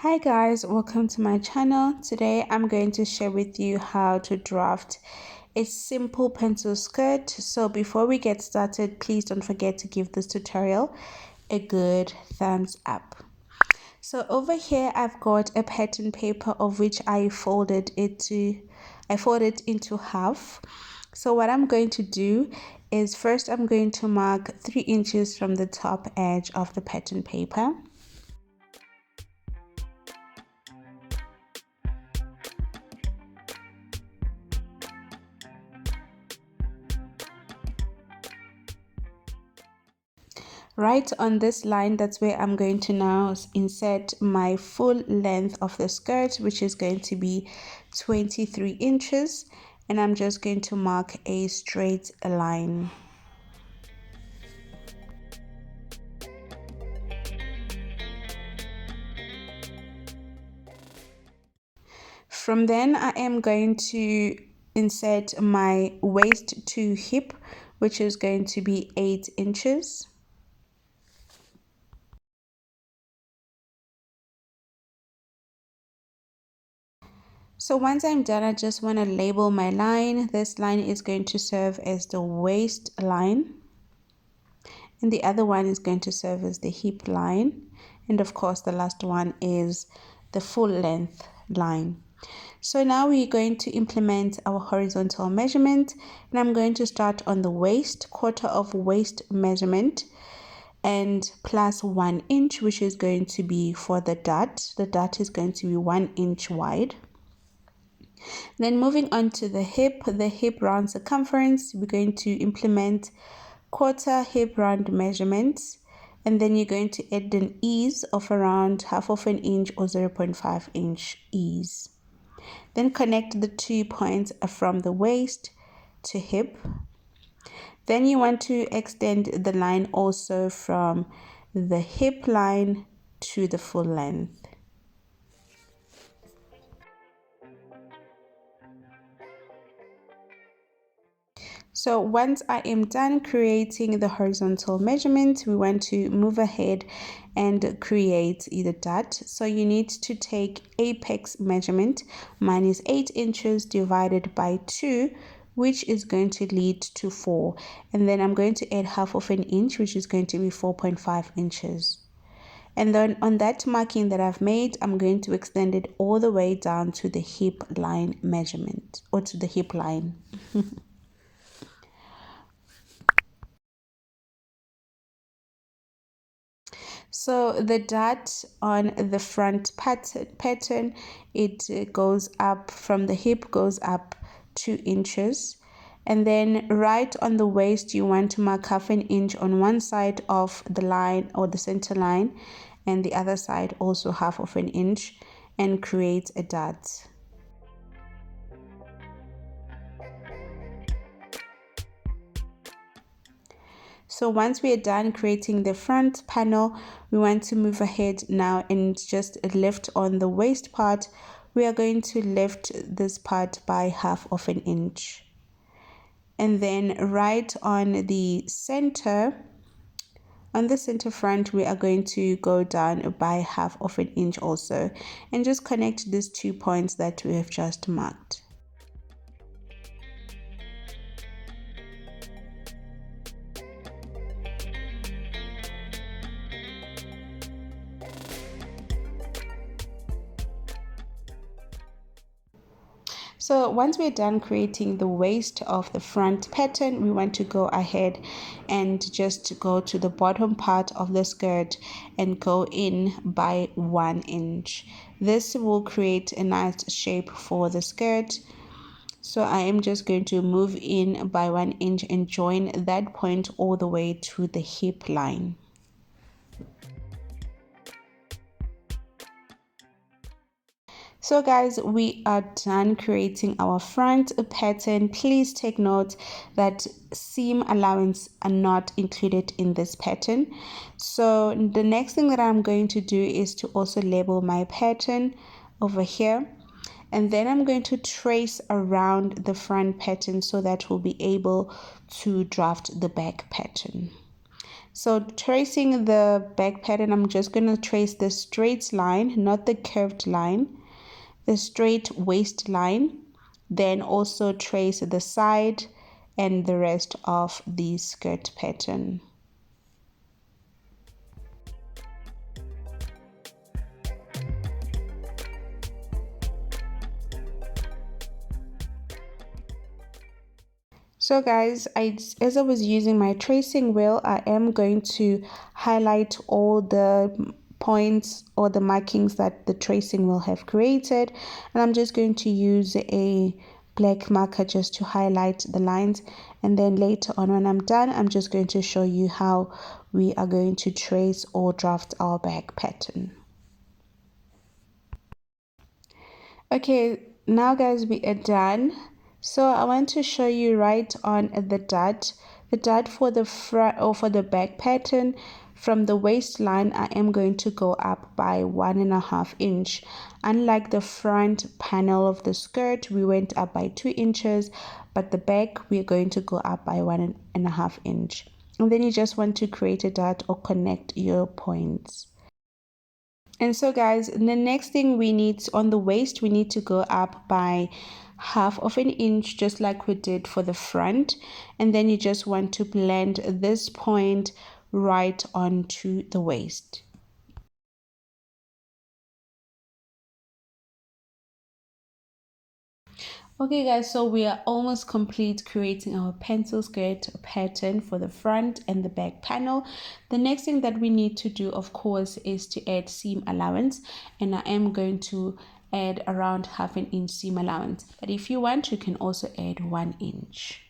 Hi guys, welcome to my channel. Today I'm going to share with you how to draft a simple pencil skirt. So before we get started, please don't forget to give this tutorial a good thumbs up. So over here I've got a pattern paper of which I folded into half. So what I'm going to do is first I'm going to mark 3 inches from the top edge of the pattern paper. Right on this line, that's where I'm going to now insert my full length of the skirt, which is going to be 23 inches, and I'm just going to mark a straight line. From then I am going to insert my waist to hip, which is going to be 8 inches. So once I'm done, I just want to label my line. This line is going to serve as the waist line, and the other one is going to serve as the hip line, and of course the last one is the full length line. So now we're going to implement our horizontal measurement, and I'm going to start on the waist, quarter of waist measurement, and plus 1 inch, which is going to be for the dart. The dart is going to be 1 inch wide. Then moving on to the hip round circumference, we're going to implement quarter hip round measurements, and then you're going to add an ease of around half of an inch or 0.5 inch ease. Then connect the 2 points from the waist to hip. Then you want to extend the line also from the hip line to the full length. So once I am done creating the horizontal measurement, we want to move ahead and create the dart. So you need to take apex measurement. Mine is 8 inches divided by 2, which is going to lead to 4. And then I'm going to add half of an inch, which is going to be 4.5 inches. And then on that marking that I've made, I'm going to extend it all the way down to the hip line measurement, or to the hip line. So the dart on the front pattern, it goes up from the hip, goes up 2 inches. And then right on the waist, you want to mark half an inch on one side of the line or the center line, and the other side also half of an inch, and create a dart. So once we are done creating the front panel, we want to move ahead now and just lift on the waist part. We are going to lift this part by half of an inch. And then right on the center front, we are going to go down by half of an inch also, and just connect these 2 points that we have just marked. So once we're done creating the waist of the front pattern, we want to go ahead and just go to the bottom part of the skirt and go in by 1 inch. This will create a nice shape for the skirt. So I am just going to move in by 1 inch and join that point all the way to the hip line. So guys, we are done creating our front pattern. Please take note that seam allowance are not included in this pattern. So the next thing that I'm going to do is to also label my pattern over here. And then I'm going to trace around the front pattern so that we'll be able to draft the back pattern. So tracing the back pattern, I'm just going to trace the straight line, not the curved line, the straight waist line, then also trace the side and the rest of the skirt pattern. So guys, as I was using my tracing wheel, I am going to highlight all the points or the markings that the tracing wheel have created, and I'm just going to use a black marker just to highlight the lines, and then later on when I'm done, I'm just going to show you how we are going to trace or draft our back pattern. Okay, now guys, we are done. So I want to show you right on the dot for the front or for the back pattern. From the waistline, I am going to go up by 1.5 inch. Unlike the front panel of the skirt, we went up by 2 inches, but the back we're going to go up by 1.5 inch. And then you just want to create a dot or connect your points. And so guys, the next thing we need on the waist, we need to go up by 1/2 inch, just like we did for the front. And then you just want to blend this point right onto the waist. Okay guys, so we are almost complete creating our pencil skirt pattern for the front and the back panel. The next thing that we need to do, of course, is to add seam allowance, and I am going to add around 1/2 inch seam allowance, but if you want, you can also add 1 inch.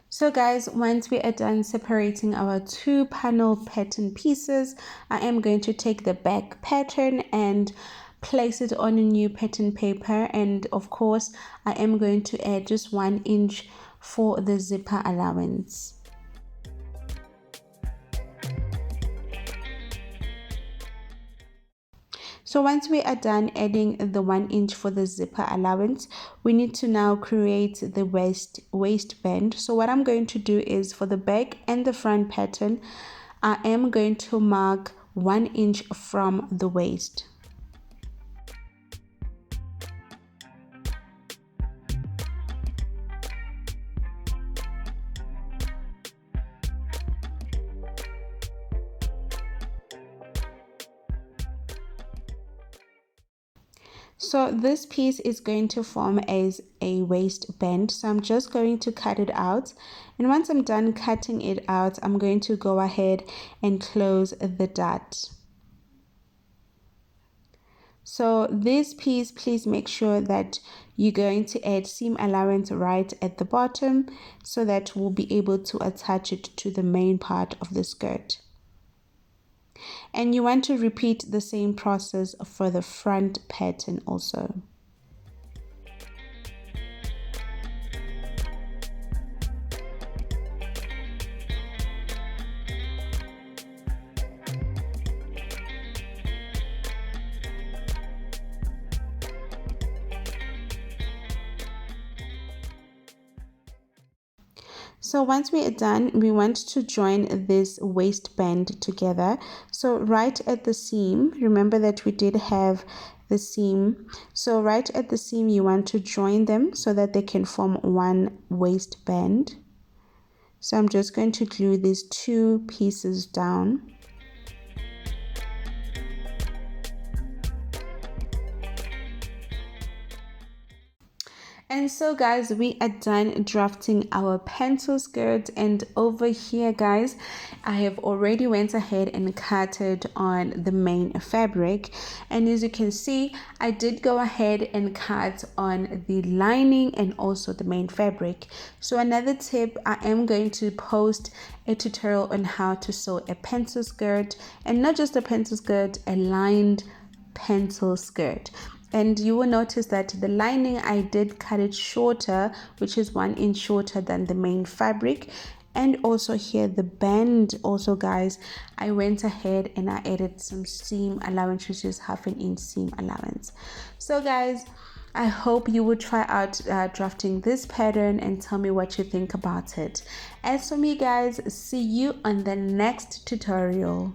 So guys, once we are done separating our 2 panel pattern pieces, I am going to take the back pattern and place it on a new pattern paper, and of course I am going to add just 1 inch for the zipper allowance. So once we are done adding the 1 inch for the zipper allowance, we need to now create the waistband. So what I'm going to do is, for the back and the front pattern, I am going to mark 1 inch from the waist. So this piece is going to form as a waistband, so I'm just going to cut it out, and once I'm done cutting it out, I'm going to go ahead and close the dot. So this piece, please make sure that you're going to add seam allowance right at the bottom so that we'll be able to attach it to the main part of the skirt. And you want to repeat the same process for the front pattern also. So once we are done, we want to join this waistband together. So right at the seam, remember that we did have the seam. So right at the seam, you want to join them so that they can form one waistband. So I'm just going to glue these 2 pieces down. And so guys, we are done drafting our pencil skirt, and over here guys, I have already went ahead and cut it on the main fabric, and as you can see, I did go ahead and cut on the lining and also the main fabric. So another tip, I am going to post a tutorial on how to sew a pencil skirt, and not just a pencil skirt, a lined pencil skirt. And you will notice that the lining, I did cut it shorter, which is 1 inch shorter than the main fabric. And also here the band also guys, I went ahead and I added some seam allowance, which is 1/2 inch seam allowance. So guys, I hope you will try out drafting this pattern and tell me what you think about it. As for me guys, see you on the next tutorial.